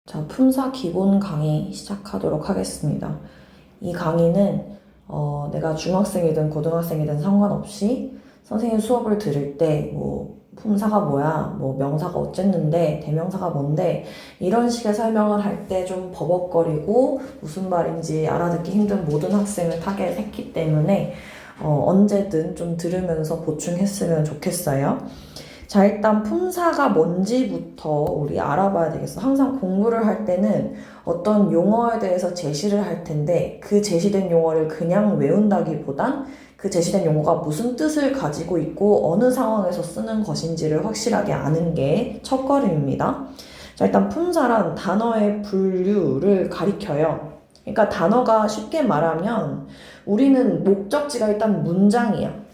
자, 품사 기본 강의 시작하도록 하겠습니다. 이 강의는 내가 중학생이든 고등학생이든 상관없이 선생님 수업을 들을 때 품사가 뭐야, 명사가 어쨌는데, 대명사가 뭔데 이런 식의 설명을 할 때 좀 버벅거리고 무슨 말인지 알아듣기 힘든 모든 학생을 타겟했기 때문에 언제든 좀 들으면서 보충했으면 좋겠어요. 자, 일단 품사가 뭔지부터 우리 알아봐야 되겠어. 항상 공부를 할 때는 어떤 용어에 대해서 제시를 할 텐데 그 제시된 용어를 그냥 외운다기보단 그 제시된 용어가 무슨 뜻을 가지고 있고 어느 상황에서 쓰는 것인지를 확실하게 아는 게 첫걸음입니다. 자, 일단 품사란 단어의 분류를 가리켜요. 그러니까 단어가 쉽게 말하면 우리는 목적지가 일단 문장이야.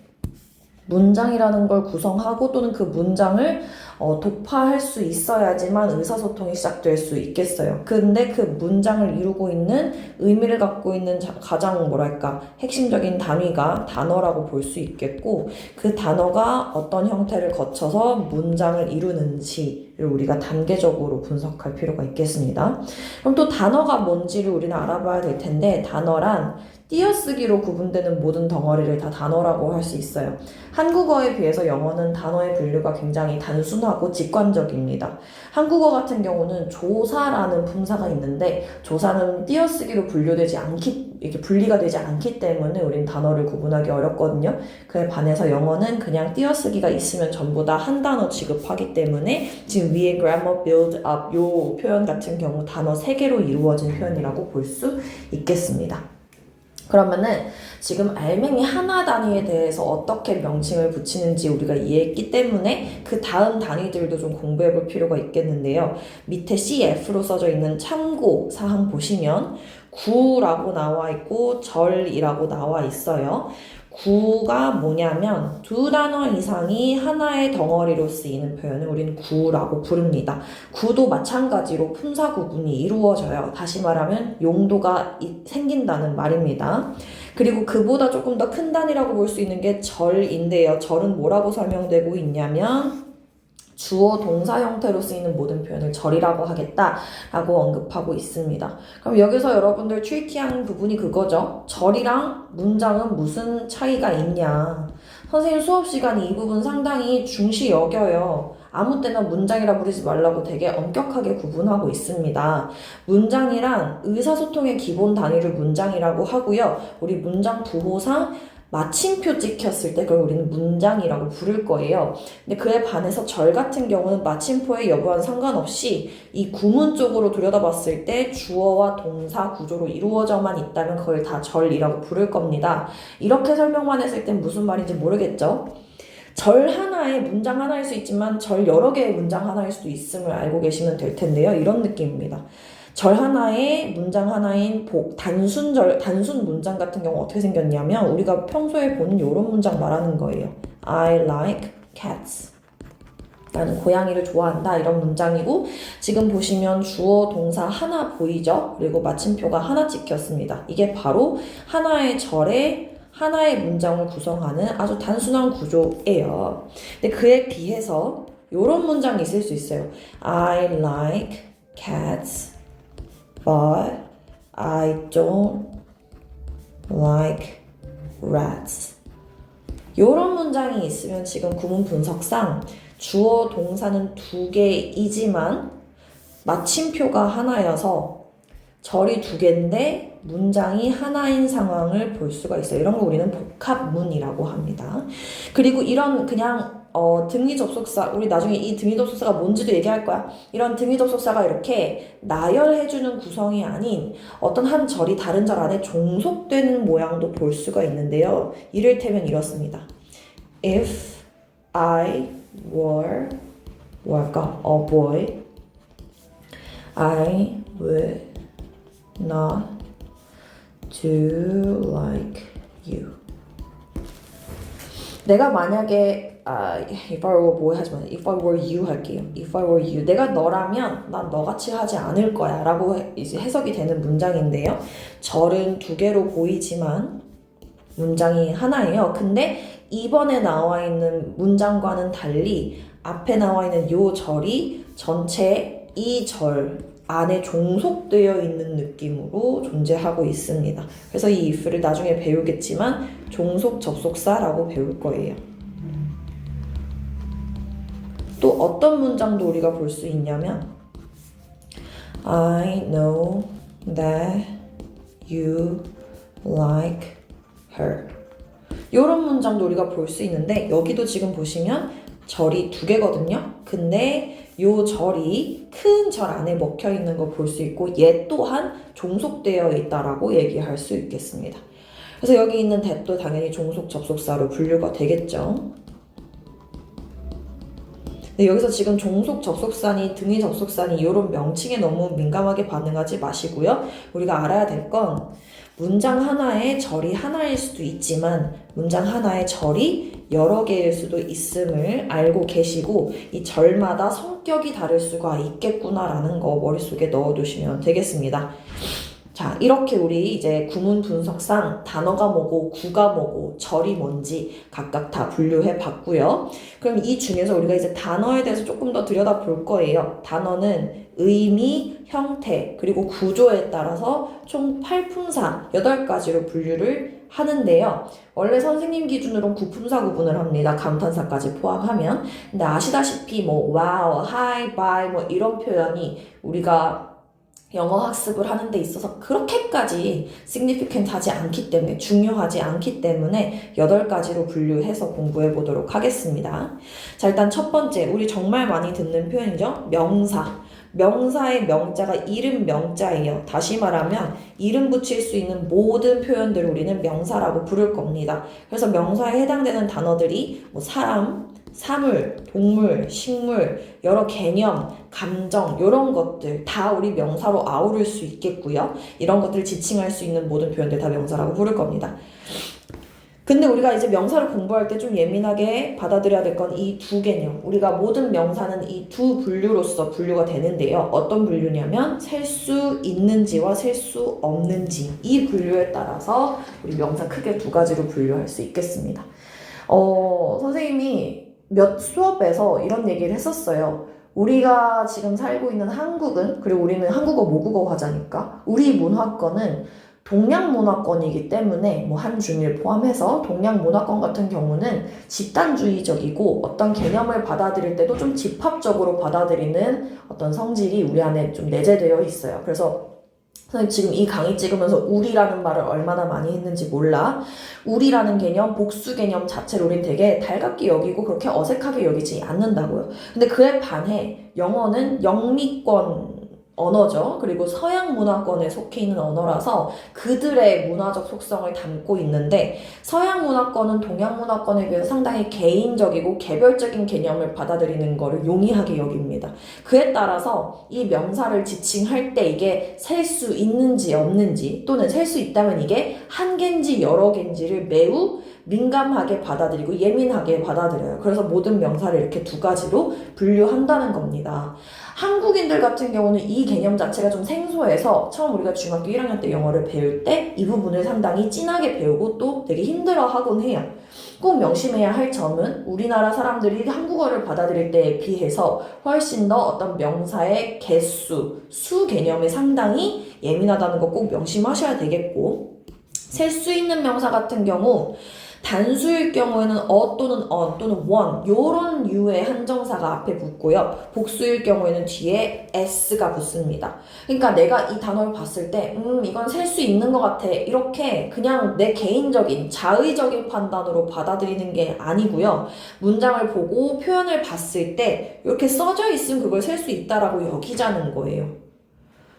문장이라는 걸 구성하고 또는 그 문장을 독파할 수 있어야지만 의사소통이 시작될 수 있겠어요. 근데 그 문장을 이루고 있는 의미를 갖고 있는 가장 핵심적인 단위가 단어라고 볼 수 있겠고 그 단어가 어떤 형태를 거쳐서 문장을 이루는지를 우리가 단계적으로 분석할 필요가 있겠습니다. 그럼 또 단어가 뭔지를 우리는 알아봐야 될 텐데 단어란 띄어쓰기로 구분되는 모든 덩어리를 다 단어라고 할 수 있어요. 한국어에 비해서 영어는 단어의 분류가 굉장히 단순하고 직관적입니다. 한국어 같은 경우는 조사라는 품사가 있는데 조사는 띄어쓰기로 이렇게 분리가 되지 않기 때문에 우린 단어를 구분하기 어렵거든요. 그에 반해서 영어는 그냥 띄어쓰기가 있으면 전부 다 한 단어 취급하기 때문에 지금 위에 grammar build up 요 표현 같은 경우 단어 3개로 이루어진 표현이라고 볼 수 있겠습니다. 그러면은 지금 알맹이 하나 단위에 대해서 어떻게 명칭을 붙이는지 우리가 이해했기 때문에 그 다음 단위들도 좀 공부해 볼 필요가 있겠는데요. 밑에 CF로 써져 있는 참고 사항 보시면 구라고 나와 있고 절이라고 나와 있어요. 구가 뭐냐면 두 단어 이상이 하나의 덩어리로 쓰이는 표현을 우리는 구라고 부릅니다. 구도 마찬가지로 품사 구분이 이루어져요. 다시 말하면 용도가 생긴다는 말입니다. 그리고 그보다 조금 더 큰 단위라고 볼 수 있는 게 절인데요. 절은 뭐라고 설명되고 있냐면 주어 동사 형태로 쓰이는 모든 표현을 절이라고 하겠다라고 언급하고 있습니다. 그럼 여기서 여러분들 트리키한 부분이 그거죠. 절이랑 문장은 무슨 차이가 있냐. 선생님 수업 시간에 이 부분 상당히 중시 여겨요. 아무 때나 문장이라 부르지 말라고 되게 엄격하게 구분하고 있습니다. 문장이란 의사소통의 기본 단위를 문장이라고 하고요. 우리 문장 부호상 마침표 찍혔을 때 그걸 우리는 문장이라고 부를 거예요. 근데 그에 반해서 절 같은 경우는 마침표의 여부와는 상관없이 이 구문 쪽으로 들여다봤을 때 주어와 동사 구조로 이루어져만 있다면 그걸 다 절이라고 부를 겁니다. 이렇게 설명만 했을 땐 무슨 말인지 모르겠죠? 절 하나에 문장 하나일 수 있지만 절 여러 개의 문장 하나일 수도 있음을 알고 계시면 될 텐데요. 이런 느낌입니다. 절 하나에 문장 하나인 단순 문장 같은 경우 어떻게 생겼냐면 우리가 평소에 보는 이런 문장 말하는 거예요. I like cats. 나는 고양이를 좋아한다 이런 문장이고 지금 보시면 주어 동사 하나 보이죠? 그리고 마침표가 하나 찍혔습니다. 이게 바로 하나의 절에 하나의 문장을 구성하는 아주 단순한 구조예요. 근데 그에 비해서 이런 문장이 있을 수 있어요. I like cats. But I don't like rats. 이런 문장이 있으면 지금 구문 분석상 주어 동사는 2개이지만 마침표가 하나여서 절이 2개인데 문장이 하나인 상황을 볼 수가 있어요. 이런 거 우리는 복합문이라고 합니다. 그리고 이런 그냥 등위 접속사, 우리 나중에 이 등위 접속사가 뭔지도 얘기할 거야. 이런 등위 접속사가 이렇게 나열해주는 구성이 아닌 어떤 한 절이 다른 절 안에 종속되는 모양도 볼 수가 있는데요. 이를테면 이렇습니다. If I were a boy, I would not do like you. 내가 만약에 if I were boy 하지만 if I were you 할게요. if I were you. 내가 너라면 난 너같이 하지 않을 거야 라고 이제 해석이 되는 문장인데요. 절은 2개로 보이지만 문장이 하나예요. 근데 이번에 나와 있는 문장과는 달리 앞에 나와 있는 요 절이 전체 이 절 안에 종속되어 있는 느낌으로 존재하고 있습니다. 그래서 이 if를 나중에 배우겠지만 종속 접속사라고 배울 거예요. 또 어떤 문장도 우리가 볼 수 있냐면 I know that you like her. 이런 문장도 우리가 볼 수 있는데 여기도 지금 보시면 절이 두 개거든요. 근데 요 절이 큰 절 안에 먹혀 있는 거 볼 수 있고 얘 또한 종속되어 있다라고 얘기할 수 있겠습니다. 그래서 여기 있는 that도 당연히 종속 접속사로 분류가 되겠죠. 근데 여기서 지금 종속 접속사니 등위 접속사니 이런 명칭에 너무 민감하게 반응하지 마시고요. 우리가 알아야 될 건 문장 하나에 절이 하나일 수도 있지만 문장 하나에 절이 여러 개일 수도 있음을 알고 계시고 이 절마다 성격이 다를 수가 있겠구나라는 거 머릿속에 넣어두시면 되겠습니다. 자, 이렇게 우리 이제 구문 분석상 단어가 뭐고 구가 뭐고 절이 뭔지 각각 다 분류해 봤고요. 그럼 이 중에서 우리가 이제 단어에 대해서 조금 더 들여다볼 거예요. 단어는 의미, 형태, 그리고 구조에 따라서 총 8품사 8가지로 분류를 하는데요. 원래 선생님 기준으로는 9품사 구분을 합니다. 감탄사까지 포함하면. 근데 아시다시피 뭐 wow, hi, bye 뭐 이런 표현이 우리가 영어 학습을 하는 데 있어서 그렇게까지 significant 하지 않기 때문에 중요하지 않기 때문에 8가지로 분류해서 공부해 보도록 하겠습니다. 자, 일단 첫 번째 우리 정말 많이 듣는 표현이죠. 명사. 명사의 명자가 이름 명자예요. 다시 말하면 이름 붙일 수 있는 모든 표현들을 우리는 명사라고 부를 겁니다. 그래서 명사에 해당되는 단어들이 뭐 사람, 사물, 동물, 식물, 여러 개념, 감정 이런 것들 다 우리 명사로 아우를 수 있겠고요. 이런 것들을 지칭할 수 있는 모든 표현들 다 명사라고 부를 겁니다. 근데 우리가 이제 명사를 공부할 때 좀 예민하게 받아들여야 될 건 이 두 개념. 우리가 모든 명사는 이 두 분류로서 분류가 되는데요. 어떤 분류냐면 셀 수 있는지와 셀 수 없는지 이 분류에 따라서 우리 명사 크게 2가지로 분류할 수 있겠습니다. 선생님이 몇 수업에서 이런 얘기를 했었어요. 우리가 지금 살고 있는 한국은, 그리고 우리는 한국어 모국어 화자니까 우리 문화권은 동양 문화권이기 때문에 뭐 한중일 포함해서 동양 문화권 같은 경우는 집단주의적이고 어떤 개념을 받아들일 때도 좀 집합적으로 받아들이는 어떤 성질이 우리 안에 좀 내재되어 있어요. 그래서 선생님 지금 이 강의 찍으면서 우리라는 말을 얼마나 많이 했는지 몰라. 우리라는 개념, 복수 개념 자체를 우린 되게 달갑게 여기고 그렇게 어색하게 여기지 않는다고요. 근데 그에 반해 영어는 영미권 언어죠. 그리고 서양 문화권에 속해 있는 언어라서 그들의 문화적 속성을 담고 있는데 서양 문화권은 동양 문화권에 비해서 상당히 개인적이고 개별적인 개념을 받아들이는 것을 용이하게 여깁니다. 그에 따라서 이 명사를 지칭할 때 이게 셀 수 있는지 없는지 또는 셀 수 있다면 이게 한 개인지 여러 개인지를 매우 민감하게 받아들이고 예민하게 받아들여요. 그래서 모든 명사를 이렇게 2가지로 분류한다는 겁니다. 한국인들 같은 경우는 이 개념 자체가 좀 생소해서 처음 우리가 중학교 1학년 때 영어를 배울 때 이 부분을 상당히 진하게 배우고 또 되게 힘들어하곤 해요. 꼭 명심해야 할 점은 우리나라 사람들이 한국어를 받아들일 때에 비해서 훨씬 더 어떤 명사의 개수, 수 개념에 상당히 예민하다는 거 꼭 명심하셔야 되겠고 셀 수 있는 명사 같은 경우 단수일 경우에는 또는 또는 요런 유의 한정사가 앞에 붙고요. 복수일 경우에는 뒤에 s가 붙습니다. 그러니까 내가 이 단어를 봤을 때 이건 셀 수 있는 것 같아. 이렇게 그냥 내 개인적인 자의적인 판단으로 받아들이는 게 아니고요. 문장을 보고 표현을 봤을 때 이렇게 써져 있으면 그걸 셀 수 있다라고 여기자는 거예요.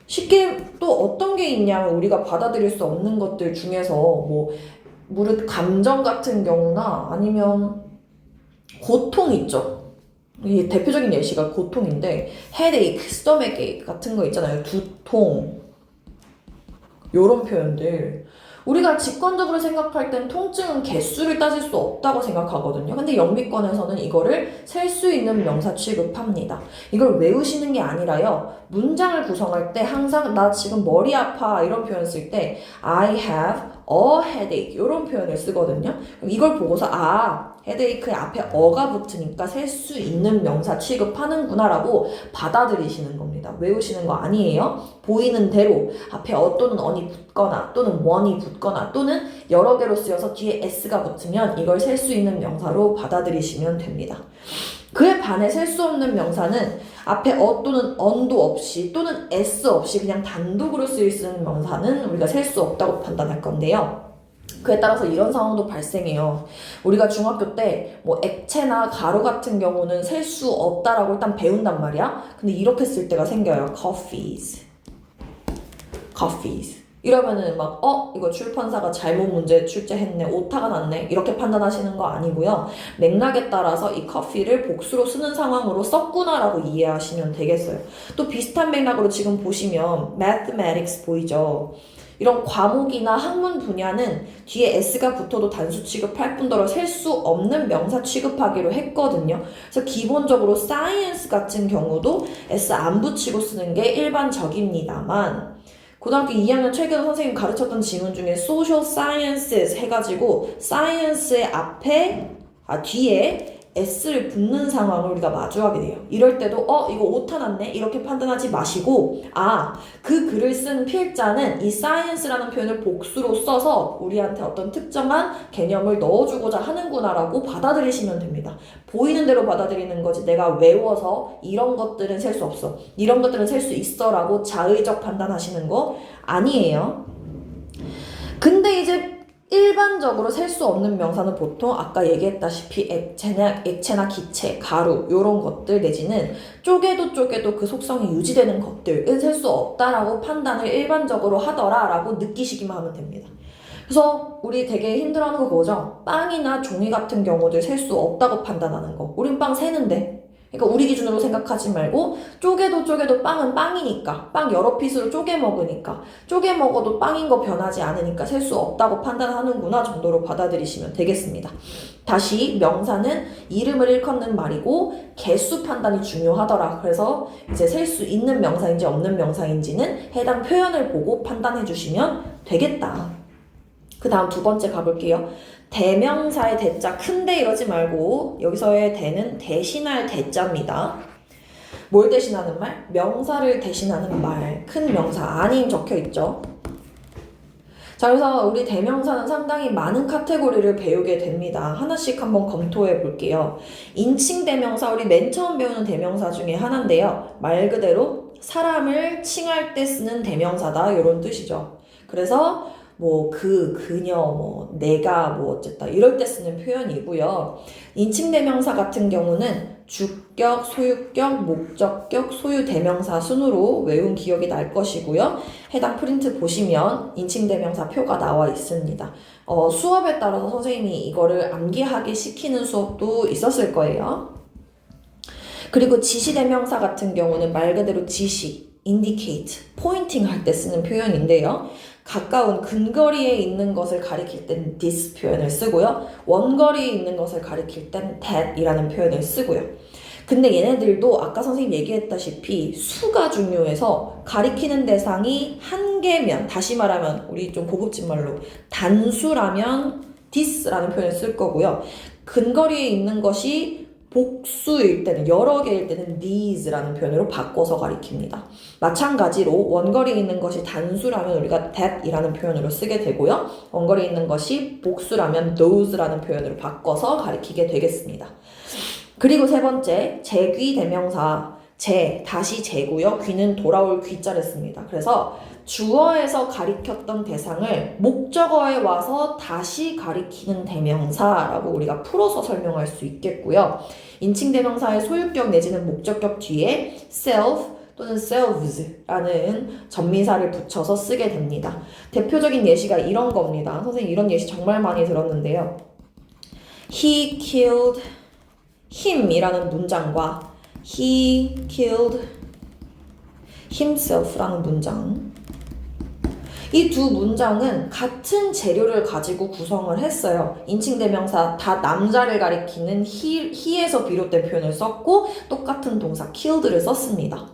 쉽게 또 어떤 게 있냐면 우리가 받아들일 수 없는 것들 중에서 무릇 감정 같은 경우나 아니면 고통 있죠. 이 대표적인 예시가 고통인데 headache, stomachache 같은 거 있잖아요. 두통 요런 표현들 우리가 직관적으로 생각할 땐 통증은 개수를 따질 수 없다고 생각하거든요. 근데 영미권에서는 이거를 셀 수 있는 명사 취급합니다. 이걸 외우시는 게 아니라요. 문장을 구성할 때 항상 나 지금 머리 아파 이런 표현 쓸 때 I have a headache 이런 표현을 쓰거든요. 그럼 이걸 보고서 headache의 앞에 어가 붙으니까 셀 수 있는 명사 취급하는구나 라고 받아들이시는 겁니다. 외우시는 거 아니에요. 보이는 대로 앞에 어 또는 on이 붙거나 또는 one이 붙거나 또는 여러 개로 쓰여서 뒤에 s가 붙으면 이걸 셀 수 있는 명사로 받아들이시면 됩니다. 그에 반해 셀 수 없는 명사는 앞에 어 또는 on도 없이 또는 s 없이 그냥 단독으로 쓰일 수 있는 명사는 우리가 셀 수 없다고 판단할 건데요. 그에 따라서 이런 상황도 발생해요. 우리가 중학교 때 뭐 액체나 가루 같은 경우는 셀 수 없다라고 일단 배운단 말이야. 근데 이렇게 쓸 때가 생겨요. coffees. 이러면은 막 이거 출판사가 잘못 문제 출제했네, 오타가 났네 이렇게 판단하시는 거 아니고요. 맥락에 따라서 이 커피를 복수로 쓰는 상황으로 썼구나라고 이해하시면 되겠어요. 또 비슷한 맥락으로 지금 보시면 mathematics 보이죠? 이런 과목이나 학문 분야는 뒤에 s가 붙어도 단수 취급할 뿐더러 셀 수 없는 명사 취급하기로 했거든요. 그래서 기본적으로 science 같은 경우도 s 안 붙이고 쓰는 게 일반적입니다만 고등학교 2학년 최근 선생님 가르쳤던 지문 중에 social sciences 해가지고 science의 뒤에 s를 붙는 상황을 우리가 마주하게 돼요. 이럴 때도 이거 오타 났네 이렇게 판단하지 마시고 그 글을 쓴 필자는 이 science라는 표현을 복수로 써서 우리한테 어떤 특정한 개념을 넣어주고자 하는구나 라고 받아들이시면 됩니다. 보이는 대로 받아들이는 거지 내가 외워서 이런 것들은 셀 수 없어 이런 것들은 셀 수 있어 라고 자의적 판단하시는 거 아니에요. 근데 이제 일반적으로 셀 수 없는 명사는 보통 아까 얘기했다시피 액체나 기체, 가루 이런 것들 내지는 쪼개도 그 속성이 유지되는 것들은 셀 수 없다라고 판단을 일반적으로 하더라라고 느끼시기만 하면 됩니다. 그래서 우리 되게 힘들어하는 거 그거죠? 빵이나 종이 같은 경우들 셀 수 없다고 판단하는 거. 우린 빵 세는데 그러니까 우리 기준으로 생각하지 말고 쪼개도 빵은 빵이니까 빵 여러 핏으로 쪼개 먹으니까 쪼개 먹어도 빵인 거 변하지 않으니까 셀 수 없다고 판단하는구나 정도로 받아들이시면 되겠습니다. 다시 명사는 이름을 일컫는 말이고 개수 판단이 중요하더라. 그래서 이제 셀 수 있는 명사인지 없는 명사인지는 해당 표현을 보고 판단해 주시면 되겠다. 그 다음 두 번째 가볼게요. 대명사의 대자 큰데 이러지 말고 여기서의 대는 대신할 대자입니다. 뭘 대신하는 말? 명사를 대신하는 말. 큰 명사 아님 적혀있죠. 자, 그래서 우리 대명사는 상당히 많은 카테고리를 배우게 됩니다. 하나씩 한번 검토해 볼게요. 인칭 대명사, 우리 맨 처음 배우는 대명사 중에 하나인데요. 말 그대로 사람을 칭할 때 쓰는 대명사다 이런 뜻이죠. 그래서 그녀, 내가, 어쨌다 이럴 때 쓰는 표현이고요. 인칭대명사 같은 경우는 주격, 소유격, 목적격, 소유 대명사 순으로 외운 기억이 날 것이고요. 해당 프린트 보시면 인칭대명사 표가 나와 있습니다. 수업에 따라서 선생님이 이거를 암기하게 시키는 수업도 있었을 거예요. 그리고 지시대명사 같은 경우는 말 그대로 지시, indicate, pointing 할 때 쓰는 표현인데요. 가까운 근거리에 있는 것을 가리킬 땐 this 표현을 쓰고요. 원거리에 있는 것을 가리킬 땐 that 이라는 표현을 쓰고요. 근데 얘네들도 아까 선생님 얘기했다시피 수가 중요해서 가리키는 대상이 한 개면 다시 말하면 우리 좀 고급진 말로 단수라면 this라는 표현을 쓸 거고요. 근거리에 있는 것이 복수일 때는 여러 개일 때는 these라는 표현으로 바꿔서 가리킵니다. 마찬가지로 원거리에 있는 것이 단수라면 우리가 that이라는 표현으로 쓰게 되고요. 원거리에 있는 것이 복수라면 those라는 표현으로 바꿔서 가리키게 되겠습니다. 그리고 세 번째, 재귀 대명사. 다시 재고요. 귀는 돌아올 귀자를 씁니다. 그래서 주어에서 가리켰던 대상을 목적어에 와서 다시 가리키는 대명사라고 우리가 풀어서 설명할 수 있겠고요. 인칭 대명사의 소유격 내지는 목적격 뒤에 self 또는 selves라는 전미사를 붙여서 쓰게 됩니다. 대표적인 예시가 이런 겁니다. 선생님 이런 예시 정말 많이 들었는데요. He killed him 이라는 문장과 He killed himself라는 문장. 이 두 문장은 같은 재료를 가지고 구성을 했어요. 인칭대명사 다 남자를 가리키는 he에서 비롯된 표현을 썼고 똑같은 동사 killed를 썼습니다.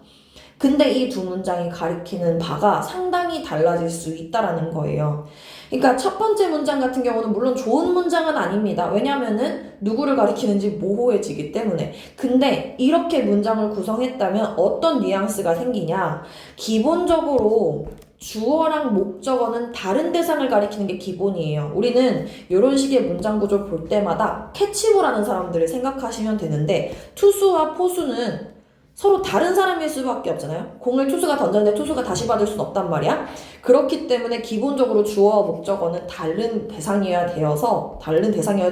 근데 이 두 문장이 가리키는 바가 상당히 달라질 수 있다라는 거예요. 그러니까 첫 번째 문장 같은 경우는 물론 좋은 문장은 아닙니다. 왜냐면은 누구를 가리키는지 모호해지기 때문에. 근데 이렇게 문장을 구성했다면 어떤 뉘앙스가 생기냐? 기본적으로 주어랑 목적어는 다른 대상을 가리키는 게 기본이에요. 우리는 이런 식의 문장 구조 볼 때마다 캐치볼하는 사람들을 생각하시면 되는데 투수와 포수는 서로 다른 사람일 수밖에 없잖아요. 공을 투수가 던졌는데 투수가 다시 받을 수는 없단 말이야. 그렇기 때문에 기본적으로 주어와 목적어는 다른 대상이어야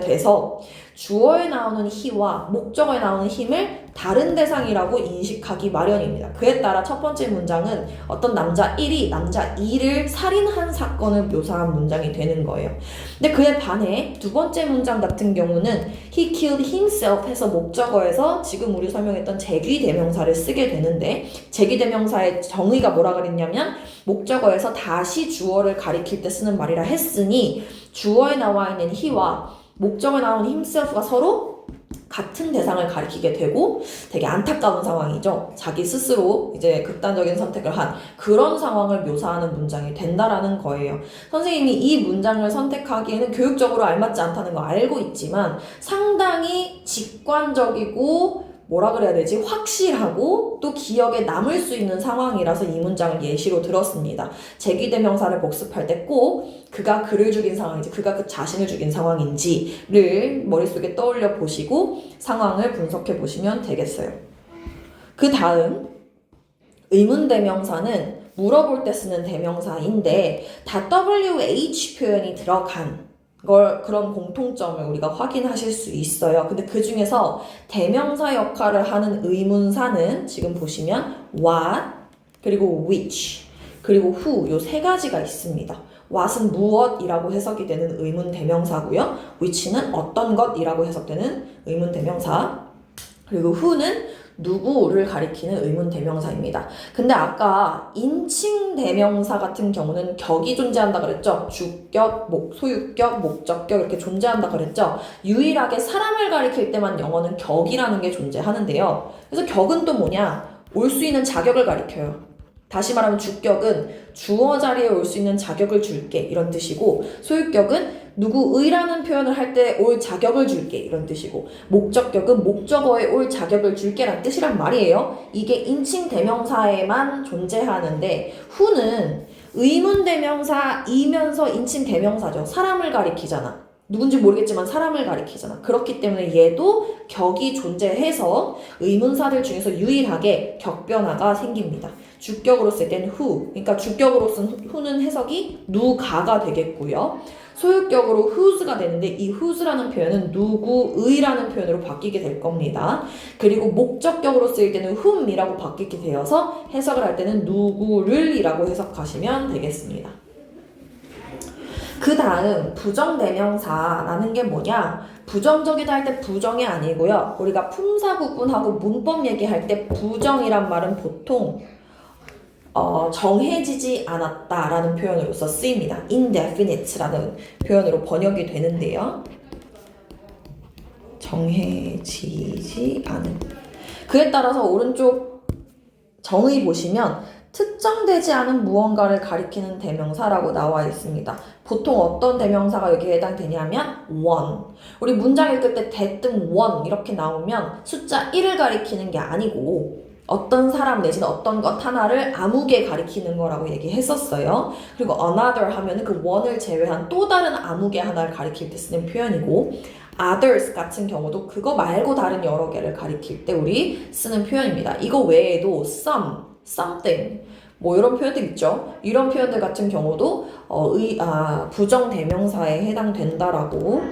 돼서 주어에 나오는 he와 목적어에 나오는 him을 다른 대상이라고 인식하기 마련입니다. 그에 따라 첫 번째 문장은 어떤 남자 1이 남자 2를 살인한 사건을 묘사한 문장이 되는 거예요. 근데 그에 반해 두 번째 문장 같은 경우는 he killed himself 해서 목적어에서 지금 우리 설명했던 제귀대명사를 쓰게 되는데 제귀대명사의 정의가 뭐라 그랬냐면 목적어에서 다시 주어를 가리킬 때 쓰는 말이라 했으니 주어에 나와 있는 he와 목적어에 나오는 himself가 서로 같은 대상을 가리키게 되고 되게 안타까운 상황이죠. 자기 스스로 이제 극단적인 선택을 한 그런 상황을 묘사하는 문장이 된다라는 거예요. 선생님이 이 문장을 선택하기에는 교육적으로 알맞지 않다는 거 알고 있지만 상당히 직관적이고 뭐라 그래야 되지? 확실하고 또 기억에 남을 수 있는 상황이라서 이 문장을 예시로 들었습니다. 제귀대명사를 복습할 때 꼭 그가 그를 죽인 상황인지 그가 그 자신을 죽인 상황인지를 머릿속에 떠올려 보시고 상황을 분석해 보시면 되겠어요. 그 다음 의문대명사는 물어볼 때 쓰는 대명사인데 다 WH 표현이 들어간 그런 공통점을 우리가 확인하실 수 있어요. 근데 그 중에서 대명사 역할을 하는 의문사는 지금 보시면 what, 그리고 which, 그리고 who 요 세 가지가 있습니다. what은 무엇이라고 해석이 되는 의문 대명사고요. which는 어떤 것이라고 해석되는 의문 대명사. 그리고 who는 누구를 가리키는 의문 대명사입니다. 근데 아까 인칭 대명사 같은 경우는 격이 존재한다 그랬죠? 주격, 소유격, 목적격 이렇게 존재한다 그랬죠? 유일하게 사람을 가리킬 때만 영어는 격이라는 게 존재하는데요. 그래서 격은 또 뭐냐? 올 수 있는 자격을 가리켜요. 다시 말하면 주격은 주어 자리에 올 수 있는 자격을 줄게 이런 뜻이고 소유격은 누구의라는 표현을 할 때 올 자격을 줄게 이런 뜻이고 목적격은 목적어에 올 자격을 줄게 라는 뜻이란 말이에요. 이게 인칭 대명사에만 존재하는데 who는 의문 대명사이면서 인칭 대명사죠. 사람을 가리키잖아. 누군지 모르겠지만 사람을 가리키잖아. 그렇기 때문에 얘도 격이 존재해서 의문사들 중에서 유일하게 격변화가 생깁니다. 주격으로 쓸 때는 who, 그러니까 주격으로 쓴 who는 해석이 누가가 되겠고요. 소유격으로 whose가 되는데 이 whose라는 표현은 누구의라는 표현으로 바뀌게 될 겁니다. 그리고 목적격으로 쓰일 때는 whom이라고 바뀌게 되어서 해석을 할 때는 누구를 이라고 해석하시면 되겠습니다. 그 다음 부정대명사라는 게 뭐냐? 부정적이다 할 때 부정이 아니고요. 우리가 품사구분하고 문법 얘기할 때 부정이란 말은 보통 정해지지 않았다라는 표현으로서 쓰입니다. indefinite라는 표현으로 번역이 되는데요. 정해지지 않은. 그에 따라서 오른쪽 정의 보시면 특정되지 않은 무언가를 가리키는 대명사라고 나와 있습니다. 보통 어떤 대명사가 여기에 해당되냐면 one. 우리 문장 읽을 때 대뜸 one 이렇게 나오면 숫자 1을 가리키는 게 아니고 어떤 사람 내지는 어떤 것 하나를 아무개 가리키는 거라고 얘기했었어요. 그리고 another 하면은 그 one을 제외한 또 다른 아무개 하나를 가리킬 때 쓰는 표현이고 others 같은 경우도 그거 말고 다른 여러 개를 가리킬 때 우리 쓰는 표현입니다. 이거 외에도 some, something 뭐 이런 표현들 있죠. 이런 표현들 같은 경우도 부정 대명사에 해당된다라고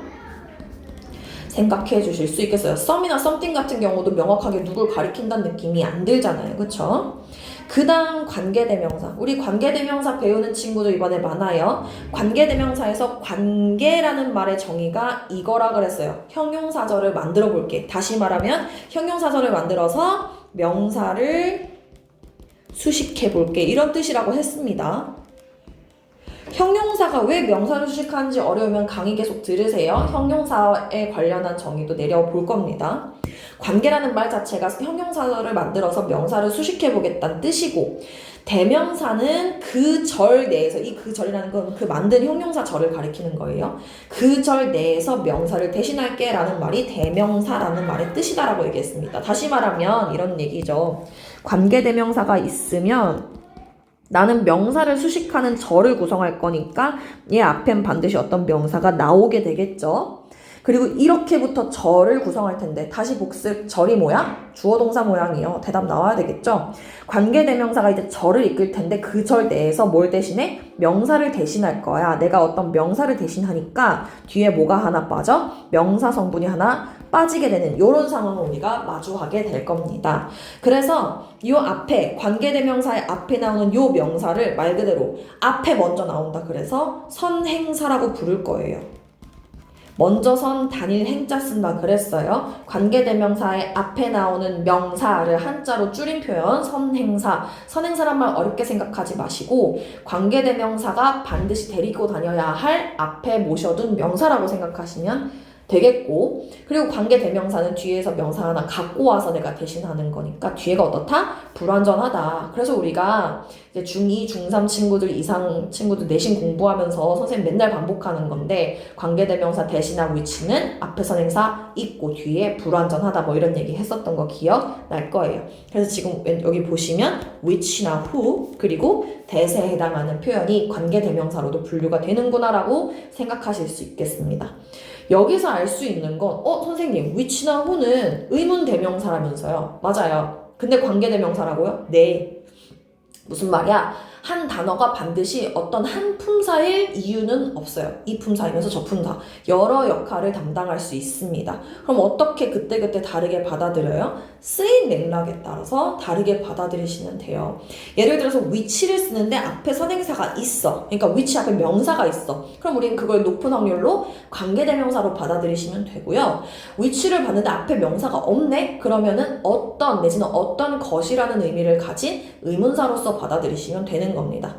생각해 주실 수 있겠어요. some이나 something 같은 경우도 명확하게 누굴 가리킨다는 느낌이 안 들잖아요. 그쵸? 그 다음 관계대명사. 우리 관계대명사 배우는 친구들 이번에 많아요. 관계대명사에서 관계라는 말의 정의가 이거라 그랬어요. 형용사절을 만들어 볼게. 다시 말하면 형용사절을 만들어서 명사를 수식해 볼게. 이런 뜻이라고 했습니다. 형용사가 왜 명사를 수식하는지 어려우면 강의 계속 들으세요. 형용사에 관련한 정의도 내려볼 겁니다. 관계라는 말 자체가 형용사를 만들어서 명사를 수식해 보겠다는 뜻이고 대명사는 그 절 내에서, 이 그 절이라는 건 그 만든 형용사 절을 가리키는 거예요. 그 절 내에서 명사를 대신할게 라는 말이 대명사라는 말의 뜻이다라고 얘기했습니다. 다시 말하면 이런 얘기죠. 관계대명사가 있으면 나는 명사를 수식하는 절을 구성할 거니까 얘 앞엔 반드시 어떤 명사가 나오게 되겠죠. 그리고 이렇게부터 절을 구성할 텐데, 다시 복습, 절이 뭐야? 주어 동사 모양이요. 대답 나와야 되겠죠? 관계대명사가 이제 절을 이끌 텐데 그 절 내에서 뭘 대신해? 명사를 대신할 거야. 내가 어떤 명사를 대신하니까 뒤에 뭐가 하나 빠져? 명사 성분이 하나 빠지게 되는 이런 상황을 우리가 마주하게 될 겁니다. 그래서 이 앞에, 관계대명사의 앞에 나오는 이 명사를 말 그대로 앞에 먼저 나온다 그래서 선행사라고 부를 거예요. 먼저 선 단일 행자 쓴다 그랬어요. 관계대명사의 앞에 나오는 명사를 한자로 줄인 표현 선행사. 선행사란 말 어렵게 생각하지 마시고 관계대명사가 반드시 데리고 다녀야 할 앞에 모셔둔 명사라고 생각하시면 되겠고, 그리고 관계대명사는 뒤에서 명사 하나 갖고 와서 내가 대신하는 거니까 뒤에가 어떻다? 불완전하다. 그래서 우리가 이제 중2, 중3 친구들 이상 친구들 내신 공부하면서 선생님 맨날 반복하는 건데, 관계대명사 대신하고 위치는 앞에 선행사 있고 뒤에 불완전하다 뭐 이런 얘기 했었던 거 기억날 거예요. 그래서 지금 여기 보시면 which나 who 그리고 대세에 해당하는 표현이 관계대명사로도 분류가 되는구나 라고 생각하실 수 있겠습니다. 여기서 알 수 있는 건 선생님 which나 who는 의문대명사라면서요. 맞아요. 근데 관계대명사라고요? 네. 무슨 말이야? 한 단어가 반드시 어떤 한 품사일 이유는 없어요. 이 품사이면서 저 품사. 여러 역할을 담당할 수 있습니다. 그럼 어떻게 그때그때 다르게 받아들여요? 쓰인 맥락에 따라서 다르게 받아들이시면 돼요. 예를 들어서 which를 쓰는데 앞에 선행사가 있어. 그러니까 which 앞에 명사가 있어. 그럼 우리는 그걸 높은 확률로 관계대명사로 받아들이시면 되고요. which를 봤는데 앞에 명사가 없네? 그러면은 어떤 내지는 어떤 것이라는 의미를 가진 의문사로서 받아들이시면 되는 겁니다.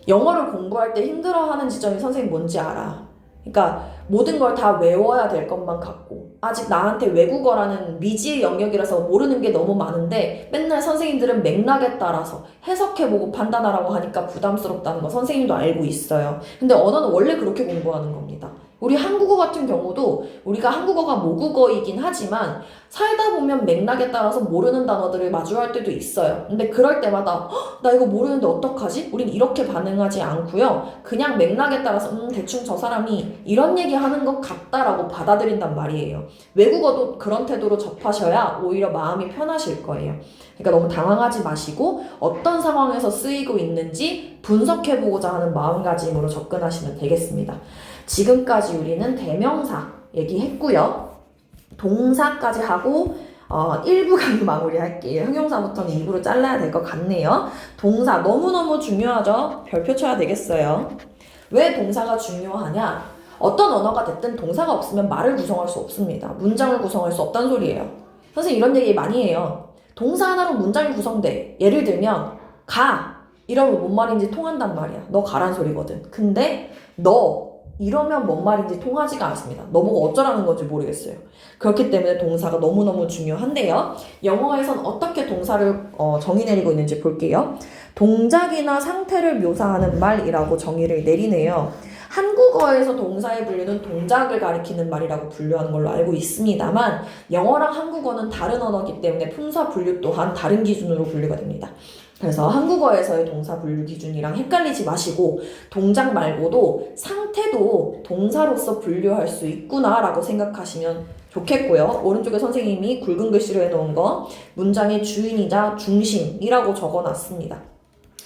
영어를 공부할 때 힘들어하는 지점이 선생님 뭔지 알아? 그러니까 모든 걸 다 외워야 될 것만 같고 아직 나한테 외국어라는 미지의 영역이라서 모르는 게 너무 많은데 맨날 선생님들은 맥락에 따라서 해석해보고 판단하라고 하니까 부담스럽다는 거 선생님도 알고 있어요. 근데 언어는 원래 그렇게 공부하는 겁니다. 우리 한국어 같은 경우도 우리가 한국어가 모국어이긴 하지만 살다 보면 맥락에 따라서 모르는 단어들을 마주할 때도 있어요. 근데 그럴 때마다 나 이거 모르는데 어떡하지? 우린 이렇게 반응하지 않고요. 그냥 맥락에 따라서 대충 저 사람이 이런 얘기하는 것 같다라고 받아들인단 말이에요. 외국어도 그런 태도로 접하셔야 오히려 마음이 편하실 거예요. 그러니까 너무 당황하지 마시고 어떤 상황에서 쓰이고 있는지 분석해보고자 하는 마음가짐으로 접근하시면 되겠습니다. 지금까지 우리는 대명사 얘기했고요. 동사까지 하고 1부 강의 마무리할게요. 형용사부터는 2부로 잘라야 될 것 같네요. 동사 너무너무 중요하죠? 별표 쳐야 되겠어요. 왜 동사가 중요하냐? 어떤 언어가 됐든 동사가 없으면 말을 구성할 수 없습니다. 문장을 구성할 수 없다는 소리예요. 선생님 이런 얘기 많이 해요. 동사 하나로 문장이 구성돼. 예를 들면 가 이러면 뭔 말인지 통한단 말이야. 너 가란 소리거든. 근데 너 이러면 뭔 말인지 통하지가 않습니다. 너보고 어쩌라는 건지 모르겠어요. 그렇기 때문에 동사가 너무너무 중요한데요. 영어에선 어떻게 동사를 정의 내리고 있는지 볼게요. 동작이나 상태를 묘사하는 말이라고 정의를 내리네요. 한국어에서 동사의 분류는 동작을 가리키는 말이라고 분류하는 걸로 알고 있습니다만 영어랑 한국어는 다른 언어이기 때문에 품사 분류 또한 다른 기준으로 분류가 됩니다. 그래서 한국어에서의 동사 분류 기준이랑 헷갈리지 마시고 동작 말고도 상태도 동사로서 분류할 수 있구나 라고 생각하시면 좋겠고요. 오른쪽에 선생님이 굵은 글씨로 해놓은 거 문장의 주인이자 중심이라고 적어놨습니다.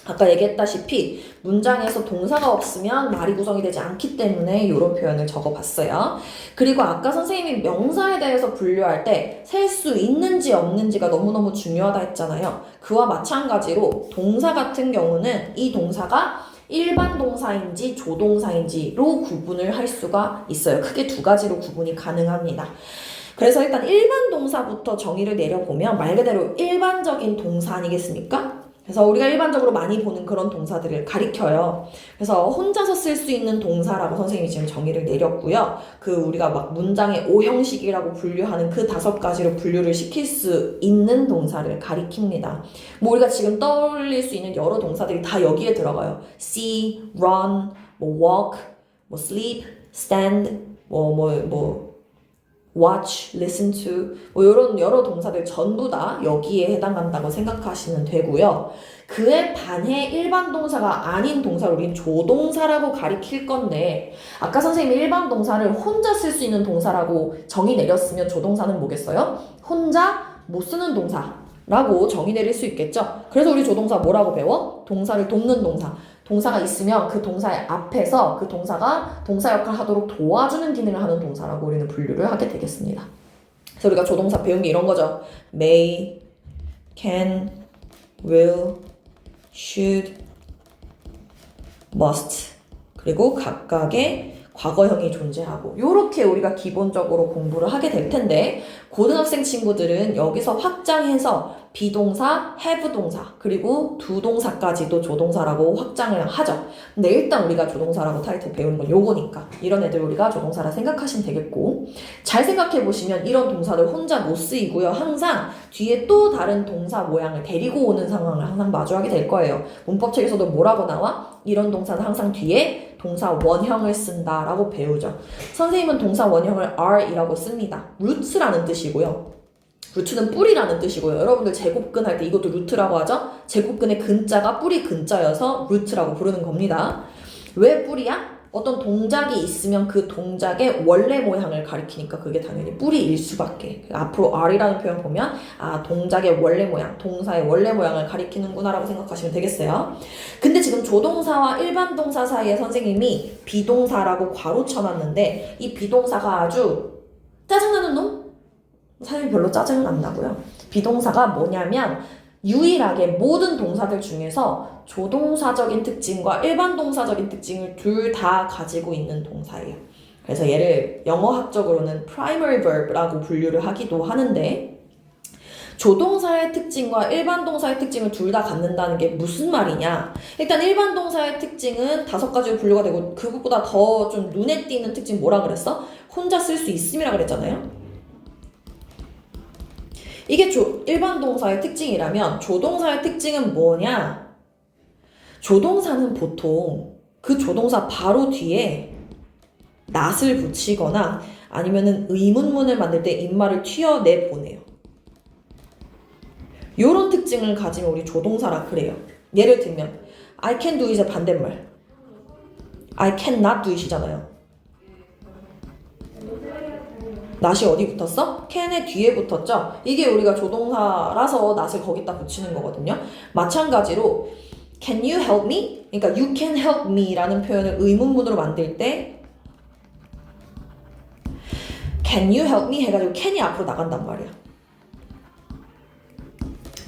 아까 얘기했다시피 문장에서 동사가 없으면 말이 구성이 되지 않기 때문에 이런 표현을 적어봤어요. 그리고 아까 선생님이 명사에 대해서 분류할 때 셀 수 있는지 없는지가 너무너무 중요하다 했잖아요. 그와 마찬가지로 동사 같은 경우는 이 동사가 일반 동사인지 조동사인지로 구분을 할 수가 있어요. 크게 두 가지로 구분이 가능합니다. 그래서 일단 일반 동사부터 정의를 내려보면 말 그대로 일반적인 동사 아니겠습니까? 그래서 우리가 일반적으로 많이 보는 그런 동사들을 가리켜요. 그래서 혼자서 쓸 수 있는 동사라고 선생님이 지금 정의를 내렸고요. 그 우리가 막 문장의 오형식이라고 분류하는 그 5가지로 분류를 시킬 수 있는 동사를 가리킵니다. 뭐 우리가 지금 떠올릴 수 있는 여러 동사들이 다 여기에 들어가요. see, run, 뭐 walk, 뭐 sleep, stand, watch, listen to 뭐 이런 여러 동사들 전부 다 여기에 해당한다고 생각하시면 되고요. 그에 반해 일반 동사가 아닌 동사를 우린 조동사라고 가리킬 건데 아까 선생님이 일반 동사를 혼자 쓸 수 있는 동사라고 정의 내렸으면 조동사는 뭐겠어요? 혼자 못 쓰는 동사라고 정의 내릴 수 있겠죠? 그래서 우리 조동사 뭐라고 배워? 동사를 돕는 동사. 동사가 있으면 그 동사의 앞에서 그 동사가 동사 역할을 하도록 도와주는 기능을 하는 동사라고 우리는 분류를 하게 되겠습니다. 그래서 우리가 조동사 배운 게 이런 거죠. may, can, will, should, must 그리고 각각의 과거형이 존재하고 이렇게 우리가 기본적으로 공부를 하게 될 텐데 고등학생 친구들은 여기서 확장해서 비동사, have 동사 그리고 두 동사까지도 조동사라고 확장을 하죠. 근데 일단 우리가 조동사라고 타이틀 배우는 건 요거니까 이런 애들 우리가 조동사라 생각하시면 되겠고 잘 생각해 보시면 이런 동사들 혼자 못 쓰이고요. 항상 뒤에 또 다른 동사 모양을 데리고 오는 상황을 항상 마주하게 될 거예요. 문법책에서도 뭐라고 나와? 이런 동사는 항상 뒤에 동사 원형을 쓴다라고 배우죠. 선생님은 동사 원형을 are이라고 씁니다. roots라는 뜻이고요. 루트는 뿌리라는 뜻이고요. 여러분들 제곱근 할 때 이것도 루트라고 하죠? 제곱근의 근자가 뿌리 근자여서 루트라고 부르는 겁니다. 왜 뿌리야? 어떤 동작이 있으면 그 동작의 원래 모양을 가리키니까 그게 당연히 뿌리일 수밖에. 앞으로 R이라는 표현 보면 동작의 원래 모양, 동사의 원래 모양을 가리키는구나 라고 생각하시면 되겠어요. 근데 지금 조동사와 일반 동사 사이에 선생님이 비동사라고 괄호쳐놨는데 이 비동사가 아주 짜증나는 놈? 사실 별로 짜증은 안 나고요. 비동사가 뭐냐면 유일하게 모든 동사들 중에서 조동사적인 특징과 일반 동사적인 특징을 둘 다 가지고 있는 동사예요. 그래서 얘를 영어학적으로는 primary verb라고 분류를 하기도 하는데 조동사의 특징과 일반 동사의 특징을 둘 다 갖는다는 게 무슨 말이냐? 일단 일반 동사의 특징은 5가지로 분류가 되고 그것보다 더 좀 눈에 띄는 특징 뭐라 그랬어? 혼자 쓸 수 있음이라 그랬잖아요. 이게 일반 동사의 특징이라면 조동사의 특징은 뭐냐? 조동사는 보통 그 조동사 바로 뒤에 not을 붙이거나 아니면은 의문문을 만들 때 입말을 튀어내 보내요. 요런 특징을 가지면 우리 조동사라 그래요. 예를 들면 I can do it의 반대말 I cannot do it이잖아요. not이 어디 붙었어? can의 뒤에 붙었죠? 이게 우리가 조동사라서 not을 거기다 붙이는 거거든요. 마찬가지로 can you help me? 그러니까 you can help me 라는 표현을 의문문으로 만들 때 can you help me? 해가지고 can이 앞으로 나간단 말이야.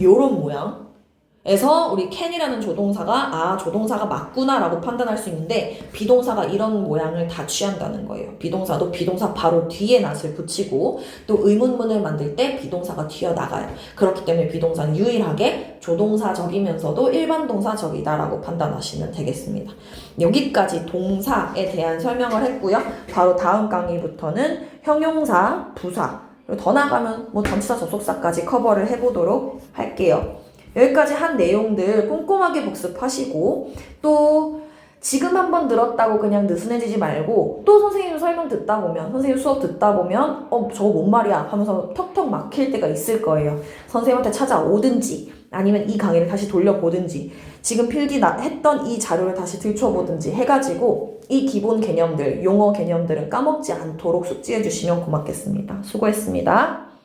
요런 모양에서 우리 can이라는 조동사가 조동사가 맞구나 라고 판단할 수 있는데 비동사가 이런 모양을 다 취한다는 거예요. 비동사도 비동사 바로 뒤에 not을 붙이고 또 의문문을 만들 때 비동사가 튀어나가요. 그렇기 때문에 비동사는 유일하게 조동사적이면서도 일반 동사적이다 라고 판단하시면 되겠습니다. 여기까지 동사에 대한 설명을 했고요. 바로 다음 강의부터는 형용사, 부사 그리고 더 나가면 뭐 전치사, 접속사까지 커버를 해보도록 할게요. 여기까지 한 내용들 꼼꼼하게 복습하시고 또 지금 한번 들었다고 그냥 느슨해지지 말고 또 선생님 설명 듣다 보면 선생님 수업 듣다 보면 저거 뭔 말이야 하면서 턱턱 막힐 때가 있을 거예요. 선생님한테 찾아오든지 아니면 이 강의를 다시 돌려보든지 지금 필기했던 이 자료를 다시 들춰보든지 해가지고 이 기본 개념들, 용어 개념들은 까먹지 않도록 숙지해 주시면 고맙겠습니다. 수고했습니다.